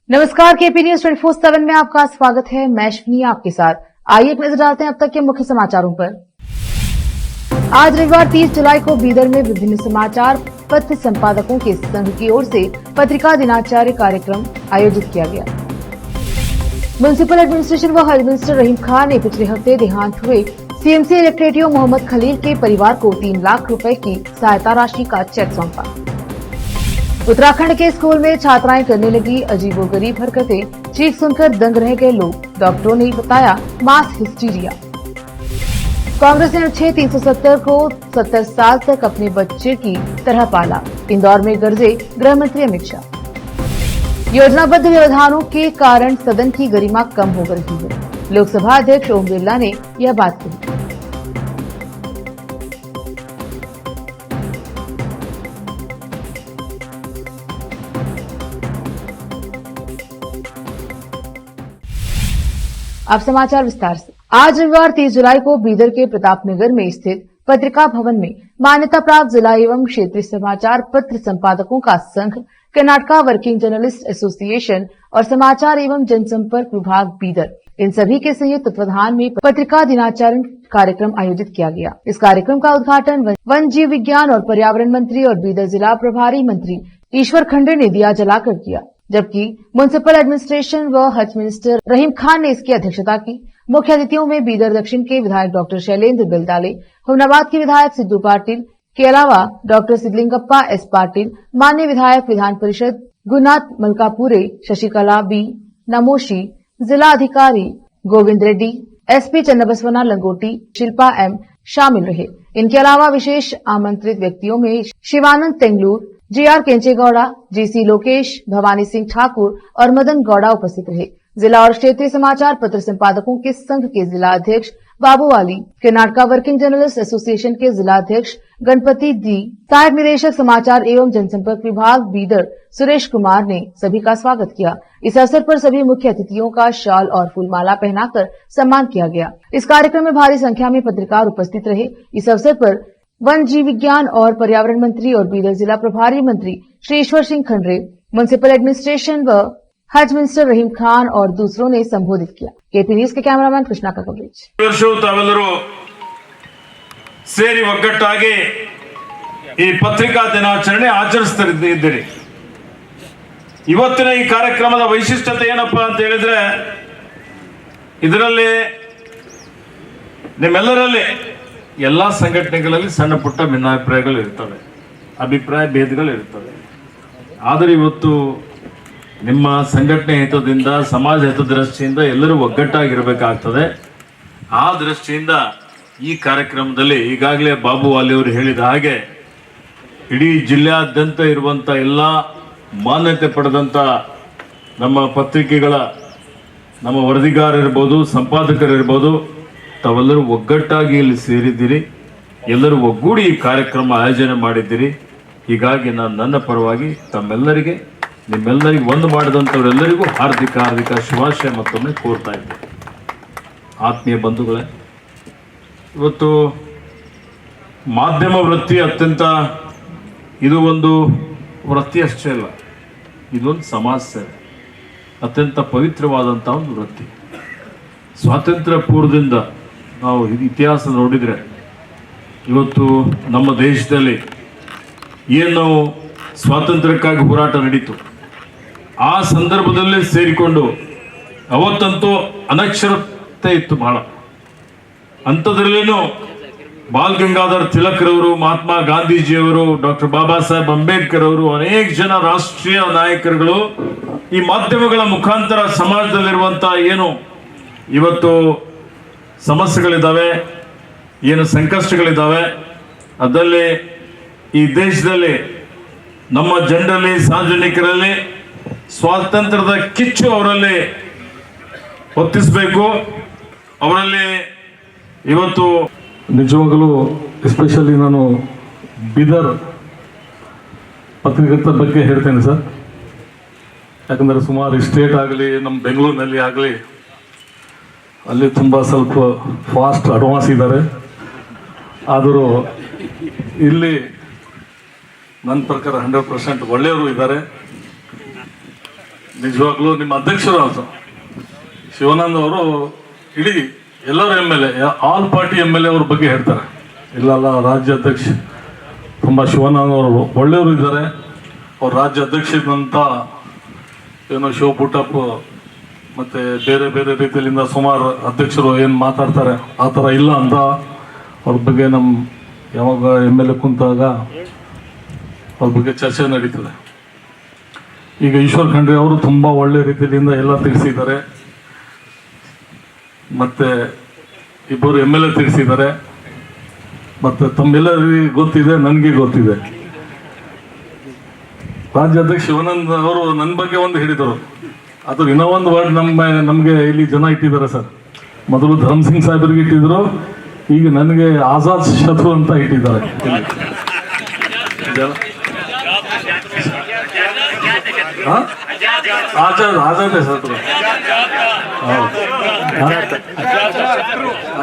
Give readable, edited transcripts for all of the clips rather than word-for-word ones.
नमस्कार, KP news 24/7 में आपका स्वागत है। मैं अश्विनी आपके साथ। आइए एक नजर डालते हैं अब तक के मुख्य समाचारों पर। आज रविवार 30 जुलाई को बीदर में विभिन्न समाचार पत्र संपादकों के संघ की ओर से पत्रिका दिनाचार्य कार्यक्रम आयोजित किया गया। म्युनिसिपल एडमिनिस्ट्रेशन व हेल्थ मिनिस्टर रहीम खान ने पिछले हफ्ते देहांत हुए सीएमसी इलेक्ट्रेटिव मोहम्मद खलील के परिवार को 3 लाख रुपए की सहायता राशि का चेक सौंपा। उत्तराखंड के स्कूल में छात्राएं करने लगी अजीबोगरीब हरकतें, चीख सुनकर दंग रह गए लोग। डॉक्टरों ने बताया मास हिस्टीरिया। कांग्रेस ने अनुच्छेद 370 को 70 साल तक अपने बच्चे की तरह पाला। इंदौर में गरजे गृह मंत्री अमित शाह। योजनाबद्ध व्यवधानों के कारण सदन की गरिमा कम हो रही है। लोकसभा अध्यक्ष ओम बिरला ने यह बात कही। अब समाचार विस्तार से। आज रविवार 30 जुलाई को बीदर के प्रतापनगर में स्थित पत्रिका भवन में मान्यता प्राप्त जिला एवं क्षेत्रीय समाचार पत्र संपादकों का संघ, कर्नाटका वर्किंग जर्नलिस्ट एसोसिएशन और समाचार एवं जनसंपर्क विभाग बीदर, इन सभी के संयुक्त तत्वाधान में पत्रिका दिनाचरण कार्यक्रम आयोजित किया गया। इस कार्यक्रम का उद्घाटन वन जीव विज्ञान और पर्यावरण मंत्री और बीदर जिला प्रभारी मंत्री ईश्वर खंडे ने दिया जलाकर किया, जबकि म्युनिसिपल एडमिनिस्ट्रेशन व हेल्थ मिनिस्टर रहीम खान ने इसकी अध्यक्षता की। मुख्य अतिथियों में बीदर दक्षिण के विधायक डॉक्टर शैलेंद्र बेलदाले, हुमनाबाद के विधायक सिद्धू पाटिल के अलावा डॉक्टर सिद्धलिंगप्पा एस पाटिल, माननीय विधायक विधान परिषद गुरुनाथ मलकापुरे, शशिकला बी नमोशी, जिला अधिकारी गोविंद रेड्डी, एसपी चन्नबसवना लंगोटी, शिल्पा एम शामिल रहे। इनके अलावा विशेष आमंत्रित व्यक्तियों में शिवानंद तेंगलूर, जीआर केंचेगौड़ा, जीसी लोकेश, भवानी सिंह ठाकुर और मदन गौड़ा उपस्थित रहे। जिला और क्षेत्रीय समाचार पत्र संपादकों के संघ के जिला अध्यक्ष बाबू वाली, कर्नाटका वर्किंग जर्नलिस्ट एसोसिएशन के जिला अध्यक्ष गणपति दी, सहायक निदेशक समाचार एवं जनसंपर्क विभाग बीदर सुरेश कुमार ने सभी का स्वागत किया। इस अवसर पर सभी मुख्य अतिथियों का शॉल और फूलमाला पहनाकर सम्मान किया गया। इस कार्यक्रम में भारी संख्या में पत्रकार उपस्थित रहे। इस अवसर पर वन जीव विज्ञान और पर्यावरण मंत्री और बीदर जिला प्रभारी मंत्री श्री ईश्वर सिंह खंडरे, म्युनिसिपल एडमिनिस्ट्रेशन व हेल्थ मिनिस्टर रहीम खान और दूसरों ने संबोधित किया। केपी न्यूज के कैमरामैन कृष्णा का कवरेज। ಸೇರಿ ಒಗ್ಗಟ್ಟಾಗಿ ಈ ಪತ್ರಿಕಾ ದಿನಾಚರಣೆ ಆಚರಿಸುತ್ತಿದ್ದೀರಿ। ಇವತ್ತಿನ ಈ ಕಾರ್ಯಕ್ರಮದ ವೈಶಿಷ್ಟ್ಯತೆ ಏನಪ್ಪಾ ಅಂತ ಹೇಳಿದ್ರೆ, ಇದರಲ್ಲಿ ನಿಮ್ಮೆಲ್ಲರಲ್ಲಿ ಎಲ್ಲಾ ಸಂಘಟನೆಗಳಲ್ಲಿ ಸಣ್ಣ ಪುಟ್ಟ ಭಿನ್ನಾಭಿಪ್ರಾಯಗಳು ಇರ್ತವೆ, ಅಭಿಪ್ರಾಯ ಭೇದಗಳು ಇರ್ತವೆ. ಆದರೆ ಇವತ್ತು ನಿಮ್ಮ ಸಂಘಟನೆ ಹಿತದಿಂದ, ಸಮಾಜ ಹಿತದೃಷ್ಟಿಯಿಂದ ಎಲ್ಲರೂ ಒಗ್ಗಟ್ಟಾಗಿರಬೇಕಾಗ್ತದೆ. ಆ ದೃಷ್ಟಿಯಿಂದ ಈ ಕಾರ್ಯಕ್ರಮದಲ್ಲಿ ಈಗಾಗಲೇ ಬಾಬು ವಾಲಿ ಅವರು ಹೇಳಿದ ಹಾಗೆ ಇಡೀ ಜಿಲ್ಲೆಯಾದ್ಯಂತ ಇರುವಂಥ ಎಲ್ಲ ಮಾನ್ಯತೆ ಪಡೆದಂಥ ನಮ್ಮ ಪತ್ರಿಕೆಗಳ ನಮ್ಮ ವರದಿಗಾರರಿರ್ಬೋದು, ಸಂಪಾದಕರಿರ್ಬೋದು, ತಾವೆಲ್ಲರೂ ಒಗ್ಗಟ್ಟಾಗಿ ಇಲ್ಲಿ ಸೇರಿದ್ದೀರಿ. ಎಲ್ಲರೂ ಒಗ್ಗೂಡಿ ಈ ಕಾರ್ಯಕ್ರಮ ಆಯೋಜನೆ ಮಾಡಿದ್ದೀರಿ. ಹೀಗಾಗಿ ನಾನು ನನ್ನ ಪರವಾಗಿ ತಮ್ಮೆಲ್ಲರಿಗೆ, ನಿಮ್ಮೆಲ್ಲರಿಗೂ ಒಂದು ಮಾಡಿದಂಥವರೆಲ್ಲರಿಗೂ ಹಾರ್ದಿಕ ಶುಭಾಶಯ ಮತ್ತೊಮ್ಮೆ ಕೋರ್ತಾ ಇದ್ದೆ. ಆತ್ಮೀಯ ಬಂಧುಗಳೇ, ಇವತ್ತು ಮಾಧ್ಯಮ ವೃತ್ತಿ ಅತ್ಯಂತ, ಇದು ಒಂದು ವೃತ್ತಿ ಅಷ್ಟೇ ಅಲ್ಲ, ಇದೊಂದು ಸಮಾಜ ಸೇವೆ, ಅತ್ಯಂತ ಪವಿತ್ರವಾದಂಥ ಒಂದು ವೃತ್ತಿ. ಸ್ವಾತಂತ್ರ್ಯ ಪೂರ್ವದಿಂದ ನಾವು ಇತಿಹಾಸ ನೋಡಿದರೆ ಇವತ್ತು ನಮ್ಮ ದೇಶದಲ್ಲಿ ಏನು ಸ್ವಾತಂತ್ರ್ಯಕ್ಕಾಗಿ ಹೋರಾಟ ನಡೀತು, ಆ ಸಂದರ್ಭದಲ್ಲೇ ಸೇರಿಕೊಂಡು ಅವತ್ತಂತೂ ಅನಕ್ಷರತೆ ಇತ್ತು ಬಹಳ. ಅಂಥದ್ರಲ್ಲೇನು ಬಾಲ್ ಗಂಗಾಧರ್ ತಿಲಕ್ರವರು, ಮಹಾತ್ಮ ಗಾಂಧೀಜಿಯವರು, ಡಾಕ್ಟರ್ ಬಾಬಾ ಸಾಹೇಬ್ ಅಂಬೇಡ್ಕರ್ ಅವರು, ಅನೇಕ ಜನ ರಾಷ್ಟ್ರೀಯ ನಾಯಕರುಗಳು ಈ ಮಾಧ್ಯಮಗಳ ಮುಖಾಂತರ ಸಮಾಜದಲ್ಲಿರುವಂಥ ಏನು ಇವತ್ತು ಸಮಸ್ಯೆಗಳಿದ್ದಾವೆ, ಏನು ಸಂಕಷ್ಟಗಳಿದ್ದಾವೆ, ಅದರಲ್ಲಿ ಈ ದೇಶದಲ್ಲಿ ನಮ್ಮ ಜನರಲ್ಲಿ, ಸಾರ್ವಜನಿಕರಲ್ಲಿ ಸ್ವಾತಂತ್ರ್ಯದ ಕಿಚ್ಚು ಅವರಲ್ಲಿ ಹೊತ್ತಿಸಬೇಕು. ಅವರಲ್ಲಿ ಇವತ್ತು ನಿಜವಾಗಲೂ ಎಸ್ಪೆಷಲಿ ನಾನು ಬೀದರ್ ಪತ್ರಿಕರ್ತರ ಬಗ್ಗೆ ಹೇಳ್ತೇನೆ ಸರ್. ಯಾಕಂದರೆ ಸುಮಾರು ಸ್ಟೇಟ್ ಆಗಲಿ, ನಮ್ಮ ಬೆಂಗಳೂರಿನಲ್ಲಿ ಆಗಲಿ, ಅಲ್ಲಿ ತುಂಬ ಸ್ವಲ್ಪ ಫಾಸ್ಟ್ ಅಡ್ವಾನ್ಸ್ ಇದ್ದಾರೆ. ಆದರೂ ಇಲ್ಲಿ ನನ್ನ ಪ್ರಕಾರ 100% ಒಳ್ಳೆಯವರು ಇದ್ದಾರೆ. ನಿಜವಾಗ್ಲೂ ನಿಮ್ಮ ಅಧ್ಯಕ್ಷರು ಆಯ್ತು ಶಿವಾನಂದ್ ಅವರು ಇಡೀ ಎಲ್ಲರ MLA ಆಲ್ ಪಾರ್ಟಿ MLA ಅವ್ರ ಬಗ್ಗೆ ಹೇಳ್ತಾರೆ. ಇಲ್ಲಲ್ಲ ರಾಜ್ಯ ಅಧ್ಯಕ್ಷ ತುಂಬ ಶಿವಾನಂದ್ ಅವರು ಒಳ್ಳೆಯವರು ಇದ್ದಾರೆ. ಅವ್ರ ರಾಜ್ಯ ಅಧ್ಯಕ್ಷದಂತ ಏನೋ ಶಿವಪುಟ್ಟಪ್ಪ ಮತ್ತು ಬೇರೆ ಬೇರೆ ರೀತಿಯಲ್ಲಿಂದ ಸುಮಾರು ಅಧ್ಯಕ್ಷರು ಏನು ಮಾತಾಡ್ತಾರೆ ಆ ಥರ ಇಲ್ಲ ಅಂತ ಅವ್ರ ಬಗ್ಗೆ ನಮ್ಮ ಯಾವಾಗ MLA ಕುಂತಾಗ ಅವ್ರ ಬಗ್ಗೆ ಚರ್ಚೆ ನಡೀತದೆ. ಈಗ ಈಶ್ವರ್ ಖಂಡ್ರೆ ಅವರು ತುಂಬ ಒಳ್ಳೆ ರೀತಿಯಿಂದ ಎಲ್ಲ ತಿಳಿಸಿದ್ದಾರೆ, ಮತ್ತು ಇಬ್ಬರು MLA ತಿಳಿಸಿದ್ದಾರೆ, ಮತ್ತು ತಮ್ಮೆಲ್ಲರಿಗೂ ಗೊತ್ತಿದೆ, ನನಗೆ ಗೊತ್ತಿದೆ. ರಾಜ್ಯಾಧ್ಯಕ್ಷ ಶಿವಾನಂದ್ ಅವರು ನನ್ನ ಬಗ್ಗೆ ಒಂದು ಹೇಳಿದರು, ಅದು ಇನ್ನೂ ಒಂದು ವರ್ಡ್ ನಮಗೆ ಇಲ್ಲಿ ಜನ ಇಟ್ಟಿದ್ದಾರೆ ಸರ್. ಮೊದಲು ಧರ್ಮ್ ಸಿಂಗ್ ಸಾಹೇಬರಿಗೆ ಇಟ್ಟಿದ್ರು, ಈಗ ನನಗೆ ಆಜಾದ್ ಶತ್ರು ಅಂತ ಇಟ್ಟಿದ್ದಾರೆ. ಆಜಾದ್ ಶತ್ರು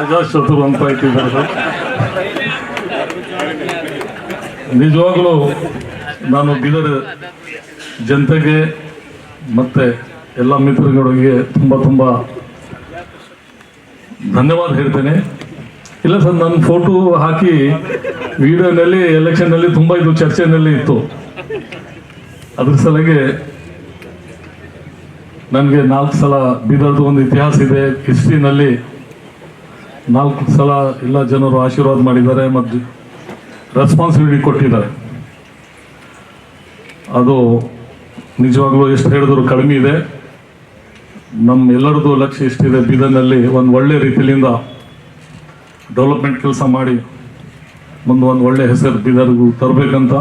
ಆಜಾದ್ ಶತ್ರು ಅಂತ ಇಟ್ಟಿದ್ದಾರೆ ಸರ್. ನಿಜವಾಗ್ಲೂ ನಾನು ಬೀದರ್ ಜನತೆಗೆ ಮತ್ತೆ ಎಲ್ಲ ಮಿತ್ರಗಳಿಗೆ ತುಂಬ ಧನ್ಯವಾದ ಹೇಳ್ತೇನೆ. ಇಲ್ಲ ಸರ್, ನನ್ನ ಫೋಟೋ ಹಾಕಿ ವಿಡಿಯೋನಲ್ಲಿ ಎಲೆಕ್ಷನ್ನಲ್ಲಿ ತುಂಬ ಇದು ಚರ್ಚೆನಲ್ಲಿ ಇತ್ತು. ಅದ್ರ ಸಲಗೆ ನನಗೆ 4 ಸಲ ಬೀದರ್ದು ಒಂದು ಇತಿಹಾಸ ಇದೆ, ಹಿಸ್ಟ್ರಿನಲ್ಲಿ 4 ಸಲ ಎಲ್ಲ ಜನರು ಆಶೀರ್ವಾದ ಮಾಡಿದ್ದಾರೆ ಮತ್ತು ರೆಸ್ಪಾನ್ಸಿಬಿಲಿಟಿ ಕೊಟ್ಟಿದ್ದಾರೆ. ಅದು ನಿಜವಾಗ್ಲೂ ಎಷ್ಟು ಹೇಳಿದ್ರು ಕಡಿಮೆ ಇದೆ. ನಮ್ಮ ಎಲ್ಲರದ್ದು ಲಕ್ಷ್ಯ ಇಷ್ಟಿದೆ, ಬೀದರ್ನಲ್ಲಿ ಒಂದು ಒಳ್ಳೆ ರೀತಿಯಿಂದ ಡೆವಲಪ್ಮೆಂಟ್ ಕೆಲಸ ಮಾಡಿ ಮುಂದೆ ಒಂದು ಒಳ್ಳೆ ಹೆಸರು ಬೀದರ್ಗೂ ತರಬೇಕಂತ.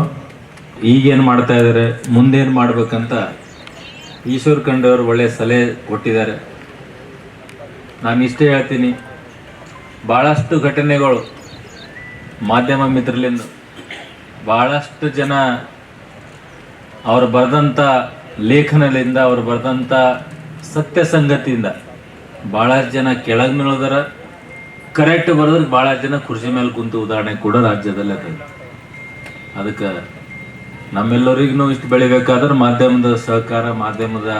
ಈಗೇನು ಮಾಡ್ತಾ ಇದ್ದಾರೆ, ಮುಂದೇನು ಮಾಡ್ಬೇಕಂತ ಈಶ್ವರ್ ಖಂಡ್ರೆ ಅವರು ಒಳ್ಳೆ ಸಲಹೆ ಕೊಟ್ಟಿದ್ದಾರೆ. ನಾನು ಇಷ್ಟೇ ಹೇಳ್ತೀನಿ, ಭಾಳಷ್ಟು ಘಟನೆಗಳು ಮಾಧ್ಯಮ ಮಿತ್ರಲಿಂದ ಭಾಳಷ್ಟು ಜನ ಅವರು ಬರೆದಂಥ ಲೇಖನದಿಂದ, ಅವರು ಬರೆದಂಥ ಸತ್ಯ ಸಂಗತಿಯಿಂದ ಭಾಳಷ್ಟು ಜನ ಕೆಳಗೆ ನಿಲ್ಲೋದಾರ. ಕರೆಕ್ಟ್ ಬರೆದ್ರೆ ಭಾಳಷ್ಟು ಜನ ಕುರ್ಚಿ ಮೇಲೆ ಕುಂತು ಉದಾಹರಣೆ ಕೂಡ ರಾಜ್ಯದಲ್ಲೇ ಅದ. ಅದಕ್ಕೆ ನಮ್ಮೆಲ್ಲರಿಗೂ ಇಷ್ಟು ಬೆಳಿಬೇಕಾದ್ರೆ ಮಾಧ್ಯಮದ ಸಹಕಾರ, ಮಾಧ್ಯಮದ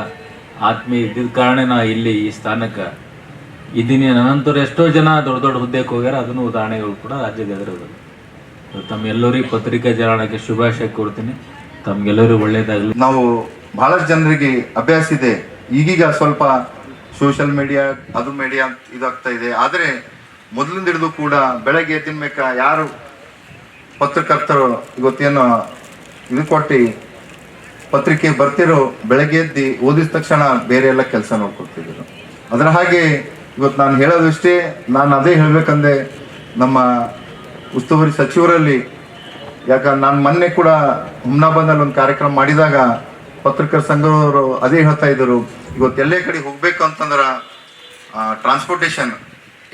ಆತ್ಮೀಯ ಇದ್ದಿದ್ದ ಕಾರಣ ನಾ ಇಲ್ಲಿ ಈ ಸ್ಥಾನಕ್ಕೆ ಇದ್ದೀನಿ. ನಂತರ ಎಷ್ಟೋ ಜನ ದೊಡ್ಡ ದೊಡ್ಡ ಹುದ್ದೆಗೆ ಹೋಗ್ಯಾರ, ಅದನ್ನು ಉದಾಹರಣೆಗಳು ಕೂಡ ರಾಜ್ಯದ ಎದುರು. ತಮ್ಮೆಲ್ಲರಿಗೂ ಪತ್ರಿಕಾ ಜನಾಂಗಕ್ಕೆ ಶುಭಾಶಯ ಕೊಡ್ತೀನಿ. ತಮ್ಗೆಲ್ಲರಿಗೂ ಒಳ್ಳೇದಾಗಲಿ. ನಾವು ಬಹಳಷ್ಟು ಜನರಿಗೆ ಅಭ್ಯಾಸ ಇದೆ, ಈಗೀಗ ಸ್ವಲ್ಪ ಸೋಷಿಯಲ್ ಮೀಡಿಯಾ ಅದು ಮೀಡಿಯಾ ಇದಾಗ್ತಾ ಇದೆ. ಆದರೆ ಮೊದಲಿಂದ ಹಿಡಿದು ಕೂಡ ಬೆಳಗ್ಗೆ ತಿನ್ಬೇಕ ಯಾರು ಪತ್ರಕರ್ತರು ಇವತ್ತೇನು ಇದು ಕೊಟ್ಟು ಪತ್ರಿಕೆ ಬರ್ತಿರೋ ಬೆಳಗ್ಗೆ ಎದ್ದು ಓದಿದ ತಕ್ಷಣ ಬೇರೆ ಎಲ್ಲ ಕೆಲಸ ನೋಡ್ಕೊಡ್ತಿದ್ರು. ಅದರ ಹಾಗೆ ಇವತ್ತು ನಾನು ಹೇಳೋದಿಷ್ಟೇ, ನಾನು ಅದೇ ಹೇಳ್ಬೇಕಂದ್ರೆ ನಮ್ಮ ಉಸ್ತುವಾರಿ ಸಚಿವರಲ್ಲಿ, ಯಾಕಂದ್ರೆ ನಾನು ಮೊನ್ನೆ ಕೂಡ ಹುಮ್ನಾಬಾದ್ನಲ್ಲಿ ಒಂದು ಕಾರ್ಯಕ್ರಮ ಮಾಡಿದಾಗ ಪತ್ರಕರ್ತರ ಸಂಘದವರು ಅದೇ ಹೇಳ್ತಾ ಇದ್ರು, ಇವತ್ತು ಎಲ್ಲೇ ಕಡೆ ಹೋಗ್ಬೇಕು ಅಂತಂದ್ರೆ ಟ್ರಾನ್ಸ್ಪೋರ್ಟೇಷನ್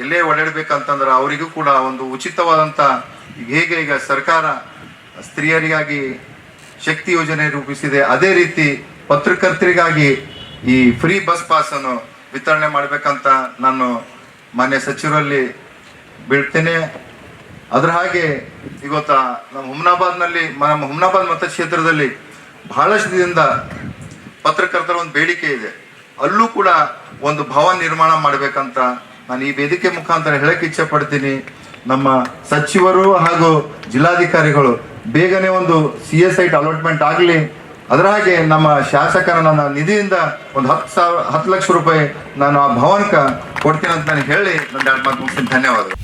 ಎಲ್ಲೇ ಓಡಾಡ್ಬೇಕಂತಂದ್ರೆ ಅವರಿಗೂ ಕೂಡ ಒಂದು ಉಚಿತವಾದಂಥ, ಹೇಗೆ ಈಗ ಸರ್ಕಾರ ಸ್ತ್ರೀಯರಿಗಾಗಿ ಶಕ್ತಿ ಯೋಜನೆ ರೂಪಿಸಿದೆ, ಅದೇ ರೀತಿ ಪತ್ರಕರ್ತರಿಗಾಗಿ ಈ ಫ್ರೀ ಬಸ್ ಪಾಸ್ ಅನ್ನು ವಿತರಣೆ ಮಾಡಬೇಕಂತ ನಾನು ಮಾನ್ಯ ಸಚಿವರಲ್ಲಿ ಬೀಳ್ತೇನೆ. ಅದರ ಹಾಗೆ ಇವತ್ತ ನಮ್ಮ ಹುಮ್ನಾಬಾದ್ ಮತಕ್ಷೇತ್ರದಲ್ಲಿ ಬಹಳಷ್ಟು ದಿನದಿಂದ ಪತ್ರಕರ್ತರ ಒಂದು ಬೇಡಿಕೆ ಇದೆ. ಅಲ್ಲೂ ಕೂಡ ಒಂದು ಭವನ ನಿರ್ಮಾಣ ಮಾಡಬೇಕಂತ ನಾನು ಈ ವೇದಿಕೆ ಮುಖಾಂತರ ಹೇಳಕ್ಕೆ ಇಚ್ಛೆ ಪಡ್ತೀನಿ. ನಮ್ಮ ಸಚಿವರು ಹಾಗೂ ಜಿಲ್ಲಾಧಿಕಾರಿಗಳು ಬೇಗನೆ ಒಂದು CS ಸೈಟ್ ಅಲಾಟ್ಮೆಂಟ್ ಆಗಲಿ. ಅದರ ಹಾಗೆ ನಮ್ಮ ಶಾಸಕರ ನನ್ನ ನಿಧಿಯಿಂದ ಒಂದು 10 ಲಕ್ಷ ರೂಪಾಯಿ ನಾನು ಆ ಭವನಕ್ಕೆ ಕೊಡ್ತೀನಿ ಅಂತ ನಾನು ಹೇಳಿ ನನ್ನ 2 ಮಾತು ಮುಗಿಸ್ತೀನಿ. ಧನ್ಯವಾದಗಳು.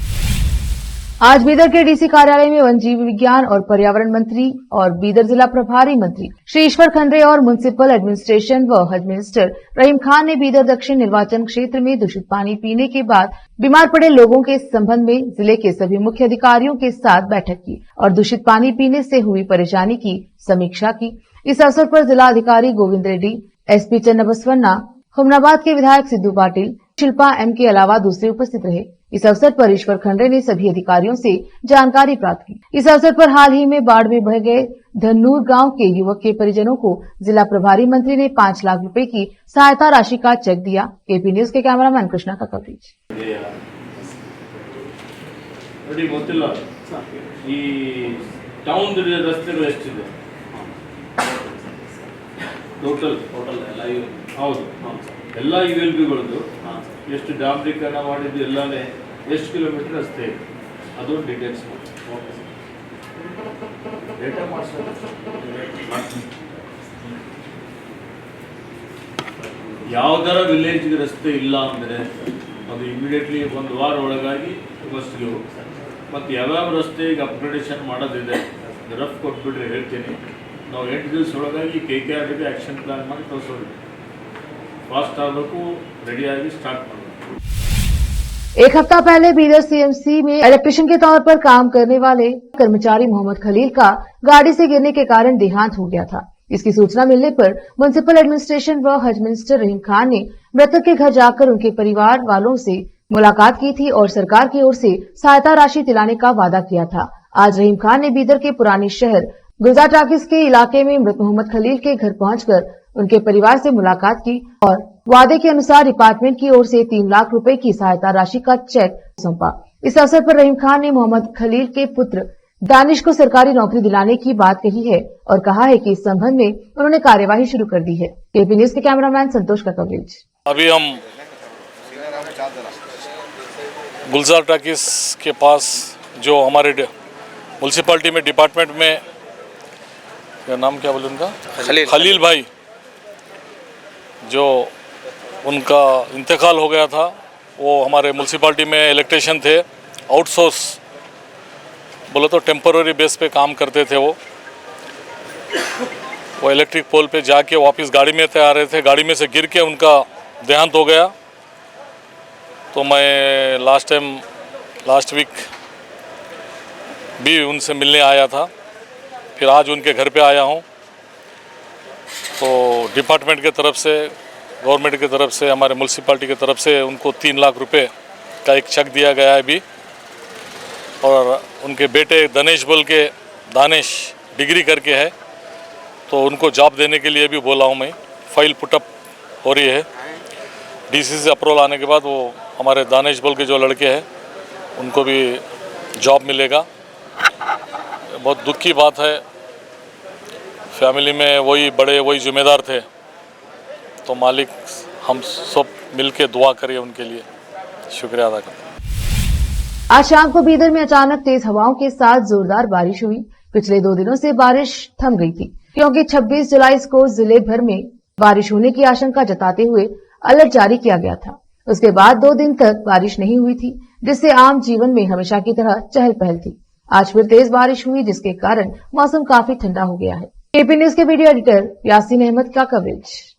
आज बीदर के डीसी कार्यालय में वन जीव विज्ञान और पर्यावरण मंत्री और बीदर जिला प्रभारी मंत्री श्री ईश्वर खंड्रे और म्युनिसिपल एडमिनिस्ट्रेशन व हज मिनिस्टर रहीम खान ने बीदर दक्षिण निर्वाचन क्षेत्र में दूषित पानी पीने के बाद बीमार पड़े लोगों के संबंध में जिले के सभी मुख्य अधिकारियों के साथ बैठक की और दूषित पानी पीने से हुई परेशानी की समीक्षा की। इस अवसर पर जिला अधिकारी गोविंद रेड्डी, SP चन्नबसवन्ना, हुमनाबाद के विधायक सिद्धू पाटिल, शिल्पा M के अलावा दूसरे उपस्थित रहे। इस अवसर पर ईश्वर खंड्रे ने सभी अधिकारियों से जानकारी प्राप्त की। इस अवसर पर हाल ही में बाढ़ में बह गए धन्नूर गांव के युवक के परिजनों को जिला प्रभारी मंत्री ने 5 लाख रुपए की सहायता राशि का चेक दिया। KP न्यूज के कैमरामैन कृष्णा का कवरेज। ಗೊತ್ತಿಲ್ಲ ಈ ಟೌನ್ ರಸ್ತೆಗಳು ಎಷ್ಟಿದೆ ಟೋಟಲ್ ಹೌದು ಎಲ್ಲ ಯು ಎಲ್ ಬಿಗಳದ್ದು ಎಷ್ಟು ಡಾಂಬರೀಕರಣ ಮಾಡಿದ್ದು ಎಲ್ಲನೇ ಎಷ್ಟು ಕಿಲೋಮೀಟರ್ ರಸ್ತೆ ಇದೆ ಅದೊಂದು ಡೀಟೇಲ್ಸ್ ಡೇಟಾ ಯಾವುದರ ವಿಲೇಜ್ಗೆ ರಸ್ತೆ ಇಲ್ಲ ಅಂದರೆ ಅದು ಇಮಿಡಿಯೇಟ್ಲಿ ಒಂದು ವಾರ ಒಳಗಾಗಿ ಬಸ್ಗೆ ಹೋಗ್ತಾರೆ. ಮತ್ತು ಯಾವ್ಯಾವ ರಸ್ತೆ ಈಗ ಅಪ್ಗ್ರೇಡೇಷನ್ ಮಾಡೋದಿದೆ ರಫ್ ಕೊಟ್ಬಿಟ್ರೆ ಹೇಳ್ತೀನಿ. ನಾವು 8 ದಿವಸ ಒಳಗಾಗಿ KKRಗೆ ಆ್ಯಕ್ಷನ್ ಪ್ಲಾನ್ ಮಾಡಿ ತೋರಿಸೋದು ಫಾಸ್ಟ್ ಆಗಬೇಕು, ರೆಡಿಯಾಗಿ ಸ್ಟಾರ್ಟ್ ಮಾಡಬೇಕು. एक हफ्ता पहले बीदर सीएमसी में इलेक्ट्रिशियन के तौर पर काम करने वाले कर्मचारी मोहम्मद खलील का गाड़ी से गिरने के कारण देहांत हो गया था। इसकी सूचना मिलने पर म्युनिसिपल एडमिनिस्ट्रेशन व हज मिनिस्टर रहीम खान ने मृतक के घर जाकर उनके परिवार वालों से मुलाकात की थी और सरकार की ओर से सहायता राशि दिलाने का वादा किया था। आज रहीम खान ने बीदर के पुरानी शहर गुलजार टाकिस के इलाके में मृत मोहम्मद खलील के घर पहुंचकर उनके परिवार से मुलाकात की और वादे के अनुसार डिपार्टमेंट की ओर से 3 लाख रुपए की सहायता राशि का चेक सौंपा। इस अवसर पर रहीम खान ने मोहम्मद खलील के पुत्र दानिश को सरकारी नौकरी दिलाने की बात कही है और कहा है कि इस संबंध में उन्होंने कार्यवाही शुरू कर दी है। केपी न्यूज के कैमरामैन संतोष का कवरेज। अभी हम गुलजार टाकिस के पास जो हमारे म्यूनसिपालिटी में डिपार्टमेंट में नाम क्या बोले उनका खलील भाई, जो उनका इंतकाल हो गया था, वो हमारे म्यूनसिपालिटी में इलेक्ट्रिशियन थे, आउटसोर्स बोलो तो टेम्पररी बेस पे काम करते थे। वो इलेक्ट्रिक पोल पे जाके वापस गाड़ी में आ रहे थे, गाड़ी में से गिर के उनका देहांत हो गया। तो मैं लास्ट वीक भी उनसे मिलने आया था, फिर आज उनके घर पे आया हूँ। तो डिपार्टमेंट के तरफ से, गवर्नमेंट की तरफ से, हमारे म्यूनसिपालिटी की तरफ से उनको 3 लाख रुपए का एक चेक दिया गया है अभी। और उनके बेटे दानिश डिग्री करके है, तो उनको जॉब देने के लिए भी बोला हूँ मैं। फाइल पुटअप हो रही है, डीसी से अप्रूवल आने के बाद वो हमारे दानिश के जो लड़के हैं उनको भी जॉब मिलेगा। बहुत दुख की बात है, फैमिली में वही जिम्मेदार थे। तो मालिक हम सब मिलके दुआ करिए उनके लिए। शुक्रिया अदा करते हैं। आज शाम को बीदर में अचानक तेज हवाओं के साथ जोरदार बारिश हुई। पिछले 2 दिनों से बारिश थम गई थी, क्योंकि 26 जुलाई को जिले भर में बारिश होने की आशंका जताते हुए अलर्ट जारी किया गया था। उसके बाद 2 दिन तक बारिश नहीं हुई थी, जिससे आम जीवन में हमेशा की तरह चहल पहल थी। आज फिर तेज बारिश हुई, जिसके कारण मौसम काफी ठंडा हो गया है। केपी न्यूज के वीडियो एडिटर यासीन अहमद का कवरेज।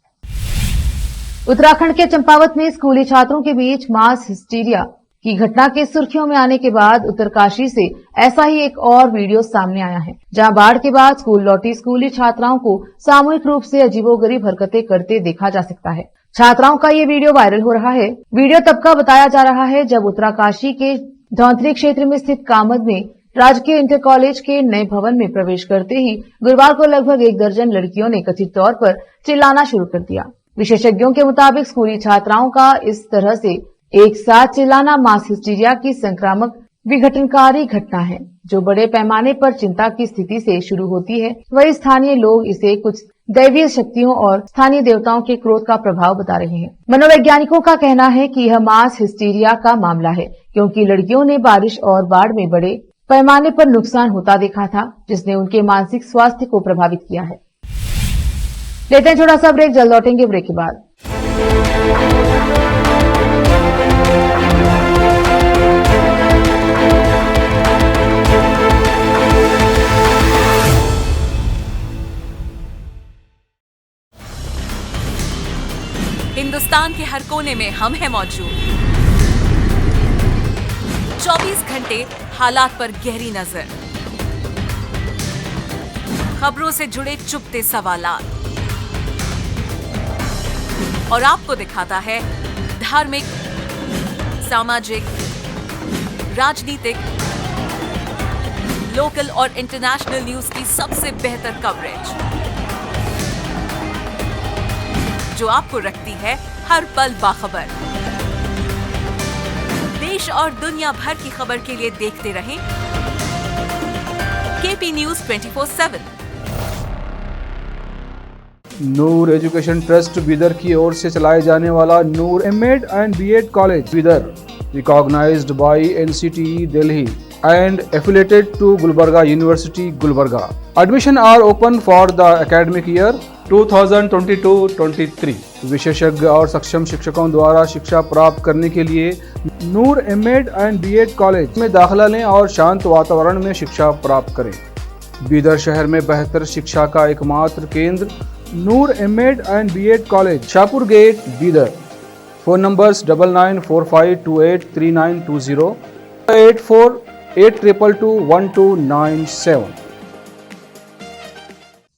उत्तराखंड के चंपावत में स्कूली छात्रों के बीच मास हिस्टीरिया की घटना के सुर्खियों में आने के बाद उत्तरकाशी से ऐसा ही एक और वीडियो सामने आया है, जहां बाढ़ के बाद स्कूल लौटी स्कूली छात्राओं को सामूहिक रूप से अजीबोगरीब हरकतें करते देखा जा सकता है। छात्राओं का ये वीडियो वायरल हो रहा है। वीडियो तब का बताया जा रहा है जब उत्तरकाशी के धौंतरी क्षेत्र में स्थित कामद में राजकीय इंटर कॉलेज के नए भवन में प्रवेश करते ही गुरुवार को लगभग 1 दर्जन लड़कियों ने कथित तौर पर चिल्लाना शुरू कर दिया। विशेषज्ञों के मुताबिक स्कूली छात्राओं का इस तरह से एक साथ चिल्लाना मास हिस्टीरिया की संक्रामक विघटनकारी घटना है, जो बड़े पैमाने पर चिंता की स्थिति से शुरू होती है। वही स्थानीय लोग इसे कुछ दैवीय शक्तियों और स्थानीय देवताओं के क्रोध का प्रभाव बता रहे हैं। मनोवैज्ञानिकों का कहना है कि यह मास हिस्टीरिया का मामला है, क्योंकि लड़कियों ने बारिश और बाढ़ में बड़े पैमाने पर नुकसान होता देखा था, जिसने उनके मानसिक स्वास्थ्य को प्रभावित किया है। लेते हैं छोटा सा ब्रेक, जल्द लौटेंगे ब्रेक के बाद। हिंदुस्तान के हर कोने में हम हैं मौजूद। 24 घंटे हालात पर गहरी नजर, खबरों से जुड़े चुपते सवालात, और आपको दिखाता है धार्मिक, सामाजिक, राजनीतिक, लोकल और इंटरनेशनल न्यूज की सबसे बेहतर कवरेज, जो आपको रखती है हर पल बाखबर। देश और दुनिया भर की खबर के लिए देखते रहें KP news 24/7। Noor education trust Bidar की ओर से चलाए जाने वाला Noor MEd and BEd college Bidar, recognised by NCTE Delhi and affiliated to Gulbarga University, Gulbarga. Admission are open for the academic year 2022-23. विशेषज्ञ और सक्षम शिक्षकों द्वारा शिक्षा प्राप्त करने के लिए नूर एमएड एंड बीएड कॉलेज में दाखिला लें और शांत वातावरण में शिक्षा प्राप्त करें। बीदर शहर में बेहतर शिक्षा का एकमात्र केंद्र Noor MEd and BEd college, Shahpur gate, Bidar. Phone numbers 9945283920, 8482221297।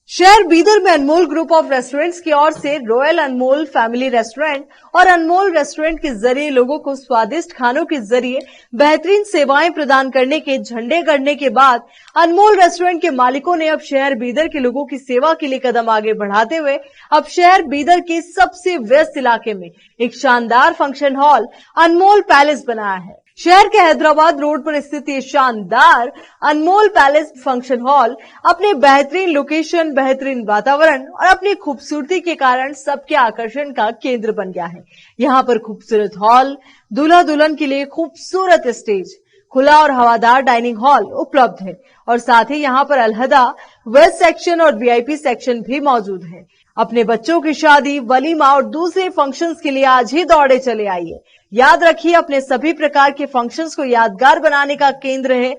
शहर बीदर में अनमोल ग्रुप ऑफ रेस्टोरेंट्स की ओर से रॉयल अनमोल फैमिली रेस्टोरेंट और अनमोल रेस्टोरेंट के जरिए लोगों को स्वादिष्ट खानों के जरिए बेहतरीन सेवाएं प्रदान करने के झंडे गड़ने के बाद अनमोल रेस्टोरेंट के मालिकों ने अब शहर बीदर के लोगों की सेवा के लिए कदम आगे बढ़ाते हुए अब शहर बीदर के सबसे व्यस्त इलाके में एक शानदार फंक्शन हॉल अनमोल पैलेस बनाया है। शहर के हैदराबाद रोड पर स्थित ये शानदार अनमोल पैलेस फंक्शन हॉल अपने बेहतरीन लोकेशन, बेहतरीन वातावरण और अपनी खूबसूरती के कारण सबके आकर्षण का केंद्र बन गया है। यहाँ पर खूबसूरत हॉल, दूल्हा दुल्हन के लिए खूबसूरत स्टेज, खुला और हवादार डाइनिंग हॉल उपलब्ध है और साथ ही यहाँ पर अलहदा वेस्ट सेक्शन और वीआईपी सेक्शन भी मौजूद है। अपने बच्चों की शादी, वलीमा और दूसरे फंक्शंस के लिए आज ही दौड़े चले आइए। याद रखिए, अपने सभी प्रकार के फंक्शंस को यादगार बनाने का केंद्र है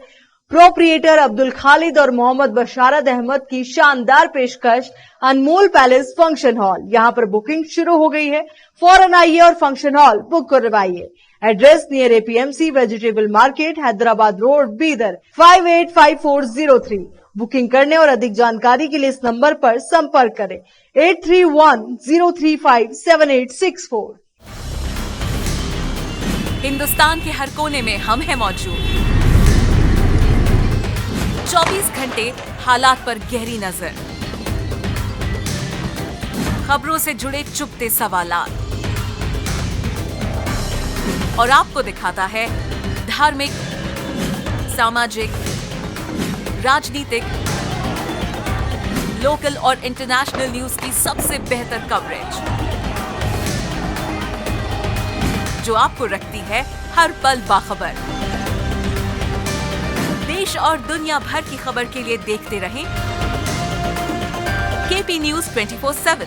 प्रोप्रिएटर अब्दुल खालिद और मोहम्मद बशारत अहमद की शानदार पेशकश अनमोल पैलेस फंक्शन हॉल। यहाँ पर बुकिंग शुरू हो गई है, फौरन आइए और फंक्शन हॉल बुक करवाइए। Address near APMC vegetable market, Hyderabad road, Bidar 585403। Booking करने और अधिक जानकारी के लिए इस नंबर पर संपर्क करें 8310357864। हिंदुस्तान के हर कोने में हम हैं मौजूद। 24 घंटे हालात पर गहरी नजर, खबरों से जुड़े चुपते सवालात और आपको दिखाता है धार्मिक, सामाजिक, राजनीतिक, लोकल और इंटरनेशनल न्यूज की सबसे बेहतर कवरेज जो आपको रखती है हर पल बाखबर। देश और दुनिया भर की खबर के लिए देखते रहें केपी न्यूज 24/7।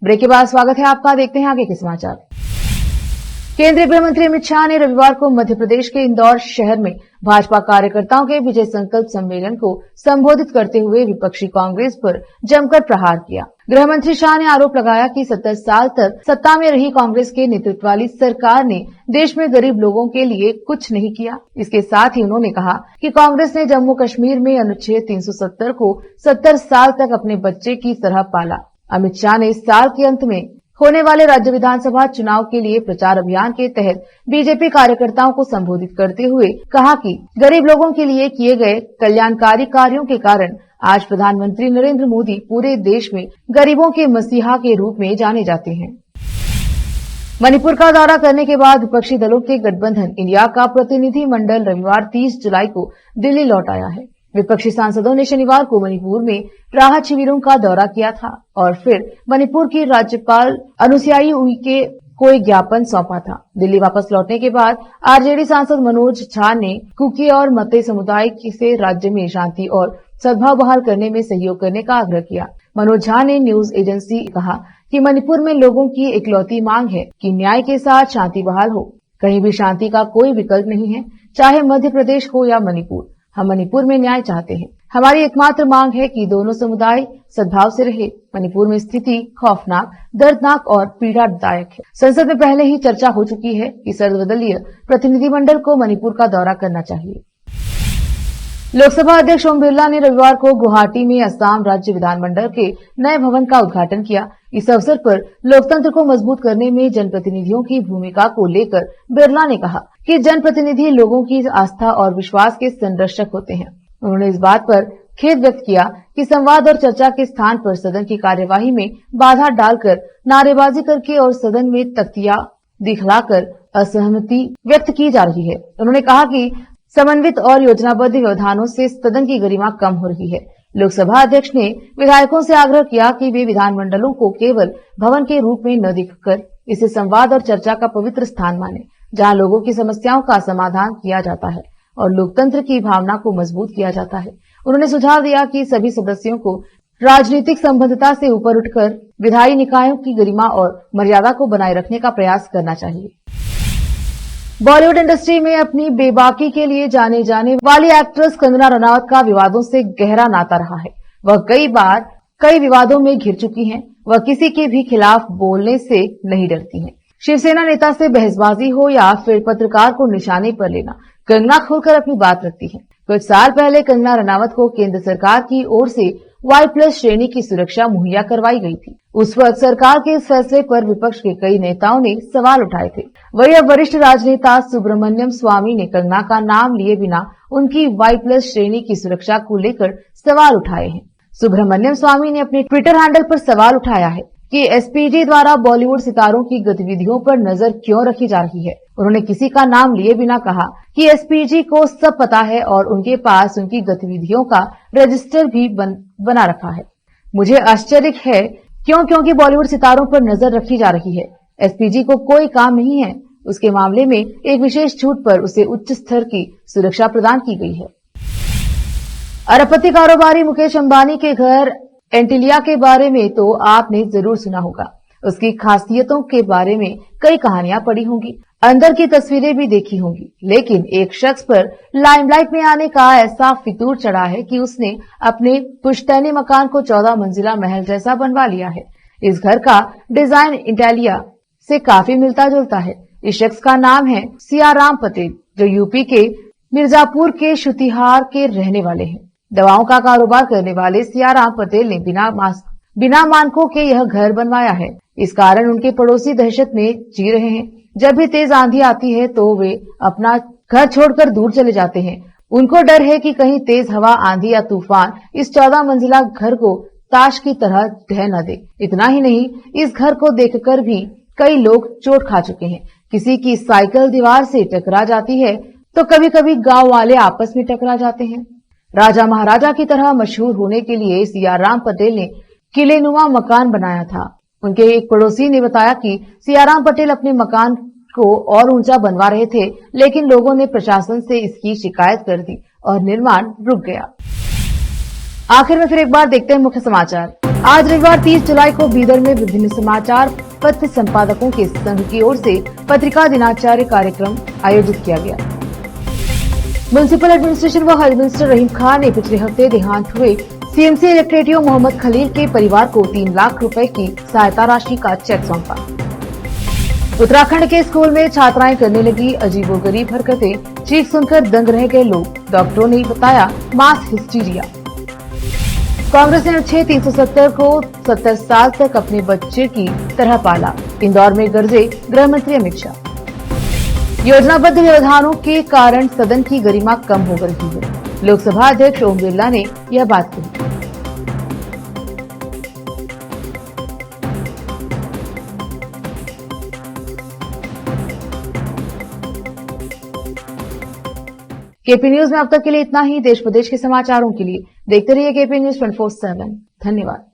ब्रेक के बाद स्वागत है आपका। देखते हैं आगे के समाचार। केंद्रीय गृह मंत्री अमित शाह ने रविवार को मध्य प्रदेश के इंदौर शहर में भाजपा कार्यकर्ताओं के विजय संकल्प सम्मेलन को संबोधित करते हुए विपक्षी कांग्रेस पर जमकर प्रहार किया। गृह मंत्री शाह ने आरोप लगाया कि 70 साल तक सत्ता में रही कांग्रेस के नेतृत्व वाली सरकार ने देश में गरीब लोगों के लिए कुछ नहीं किया। इसके साथ ही उन्होंने कहा कि कांग्रेस ने जम्मू कश्मीर में अनुच्छेद 370 को 70 साल तक अपने बच्चे की तरह पाला। अमित शाह ने इस साल के अंत में होने वाले राज्य विधानसभा चुनाव के लिए प्रचार अभियान के तहत बीजेपी कार्यकर्ताओं को संबोधित करते हुए कहा कि गरीब लोगों के लिए किए गए कल्याणकारी कार्यों के कारण आज प्रधानमंत्री नरेंद्र मोदी पूरे देश में गरीबों के मसीहा के रूप में जाने जाते हैं। मणिपुर का दौरा करने के बाद विपक्षी दलों के गठबंधन इंडिया का प्रतिनिधि मंडल रविवार 30 जुलाई को दिल्ली लौट आया है। विपक्षी सांसदों ने शनिवार को मणिपुर में राहत शिविरों का दौरा किया था और फिर मणिपुर की राज्यपाल अनुसुईया उइके को एक ज्ञापन सौंपा था। दिल्ली वापस लौटने के बाद आरजेडी सांसद मनोज झा ने कुकी और मते समुदाय से राज्य में शांति और सद्भाव बहाल करने में सहयोग करने का आग्रह किया। मनोज झा ने न्यूज एजेंसी कहा कि मणिपुर में लोगों की इकलौती मांग है कि न्याय के साथ शांति बहाल हो। कहीं भी शांति का कोई विकल्प नहीं है, चाहे मध्य प्रदेश हो या मणिपुर। हम मणिपुर में न्याय चाहते हैं। हमारी एकमात्र मांग है कि दोनों समुदाय सद्भाव से रहे। मणिपुर में स्थिति खौफनाक, दर्दनाक और पीड़ादायक है। संसद में पहले ही चर्चा हो चुकी है कि सर्वदलीय प्रतिनिधिमंडल को मणिपुर का दौरा करना चाहिए। लोकसभा अध्यक्ष ओम बिरला ने रविवार को गुवाहाटी में असम राज्य विधानमंडल के नए भवन का उद्घाटन किया। इस अवसर पर लोकतंत्र को मजबूत करने में जनप्रतिनिधियों की भूमिका को लेकर बिरला ने कहा कि जनप्रतिनिधि लोगों की आस्था और विश्वास के संरक्षक होते हैं। उन्होंने इस बात पर खेद व्यक्त किया कि संवाद और चर्चा के स्थान पर सदन की कार्यवाही में बाधा डालकर नारेबाजी करके और सदन में तख्तियां दिखलाकर असहमति व्यक्त की जा रही है। उन्होंने कहा कि समन्वित और योजनाबद्ध व्यवधानों से सदन की गरिमा कम हो रही है। लोकसभा अध्यक्ष ने विधायकों से आग्रह किया कि वे विधानमंडलों को केवल भवन के रूप में न देखकर इसे संवाद और चर्चा का पवित्र स्थान माने, जहां लोगों की समस्याओं का समाधान किया जाता है और लोकतंत्र की भावना को मजबूत किया जाता है। उन्होंने सुझाव दिया कि सभी सदस्यों को राजनीतिक संबद्धता से ऊपर उठकर विधायी निकायों की गरिमा और मर्यादा को बनाए रखने का प्रयास करना चाहिए। बॉलीवुड इंडस्ट्री में अपनी बेबाकी के लिए जाने जाने वाली एक्ट्रेस कंगना रनावत का विवादों से गहरा नाता रहा है। वह कई बार कई विवादों में घिर चुकी हैं। वह किसी के भी खिलाफ बोलने से नहीं डरती हैं। शिवसेना नेता से बहसबाजी हो या फिर पत्रकार को निशाने पर लेना, कंगना खुलकर अपनी बात रखती है। कुछ साल पहले कंगना रनावत को केंद्र सरकार की ओर से Y+ श्रेणी की सुरक्षा मुहैया करवाई गई थी। उस वक्त सरकार के इस फैसले पर विपक्ष के कई नेताओं ने सवाल उठाए थे। वही अब वरिष्ठ राजनेता सुब्रमण्यम स्वामी ने कंगना का नाम लिए बिना उनकी Y+ श्रेणी की सुरक्षा को लेकर सवाल उठाए हैं। सुब्रमण्यम स्वामी ने अपने ट्विटर हैंडल पर सवाल उठाया है कि एसपीजी द्वारा बॉलीवुड सितारों की गतिविधियों पर नजर क्यों रखी जा रही है। उन्होंने किसी का नाम लिए बिना कहा कि एसपीजी को सब पता है और उनके पास उनकी गतिविधियों का रजिस्टर भी बना रखा है। मुझे आश्चर्य है क्योंकि बॉलीवुड सितारों पर नजर रखी जा रही है। एसपीजी को कोई काम नहीं है। उसके मामले में एक विशेष छूट पर उसे उच्च स्तर की सुरक्षा प्रदान की गई है। अरबपति कारोबारी मुकेश अंबानी के घर एंटिलिया के बारे में तो आपने जरूर सुना होगा। उसकी खासियतों के बारे में कई कहानियां पढ़ी होंगी, अंदर की तस्वीरें भी देखी होंगी, लेकिन एक शख्स पर लाइमलाइट में आने का ऐसा फितूर चढ़ा है कि उसने अपने पुश्तैनी मकान को 14 मंजिला महल जैसा बनवा लिया है। इस घर का डिजाइन एंटिलिया से काफी मिलता जुलता है। इस शख्स का नाम है सियाराम पटेल, जो यूपी के मिर्जापुर के शुतिहार के रहने वाले हैं। दवाओं का कारोबार करने वाले सियाराम पटेल ने बिना मानकों के यह घर बनवाया है। इस कारण उनके पड़ोसी दहशत में जी रहे हैं। जब भी तेज आंधी आती है तो वे अपना घर छोड़कर दूर चले जाते हैं। उनको डर है कि कहीं तेज हवा, आंधी या तूफान इस 14 मंजिला घर को ताश की तरह ढह न दे। इतना ही नहीं, इस घर को देखकर भी कई लोग चोट खा चुके हैं। किसी की साइकिल दीवार से टकरा जाती है तो कभी कभी गांव वाले आपस में टकरा जाते हैं। राजा महाराजा की तरह मशहूर होने के लिए सियाराम पटेल ने किलेनुमा मकान बनाया था। उनके एक पड़ोसी ने बताया कि सियाराम पटेल अपने मकान को और ऊंचा बनवा रहे थे, लेकिन लोगों ने प्रशासन से इसकी शिकायत कर दी और निर्माण रुक गया। आखिर में फिर एक बार देखते हैं मुख्य समाचार। आज रविवार 30 जुलाई को बीदर में विभिन्न समाचार पत्र संपादकों के संघ की ओर से पत्रिका दिनाचार्य कार्यक्रम आयोजित किया गया। म्युनिसिपल एडमिनिस्ट्रेशन व हेल्थ मिनिस्टर रहीम खान ने पिछले हफ्ते देहांत हुए सीएमसी इलेक्ट्रेटियो मोहम्मद खलील के परिवार को 3 लाख रुपए की सहायता राशि का चेक सौंपा। उत्तराखंड के स्कूल में छात्राएं करने लगी अजीबोगरीब हरकतें, चीख सुनकर दंग रह गए लोग। डॉक्टरों ने बताया मास हिस्टीरिया। कांग्रेस ने अनुच्छेद 370 को 70 साल तक अपने बच्चे की तरह पाला। इंदौर में गरजे गृह मंत्री अमित शाह। योजनाबद्ध व्यवधानों के कारण सदन की गरिमा कम हो रही है। लोकसभा अध्यक्ष ओम बिरला ने यह बात कही। केपी न्यूज में अब तक के लिए इतना ही। देश प्रदेश के समाचारों के लिए देखते रहिए केपी न्यूज 24/7। धन्यवाद।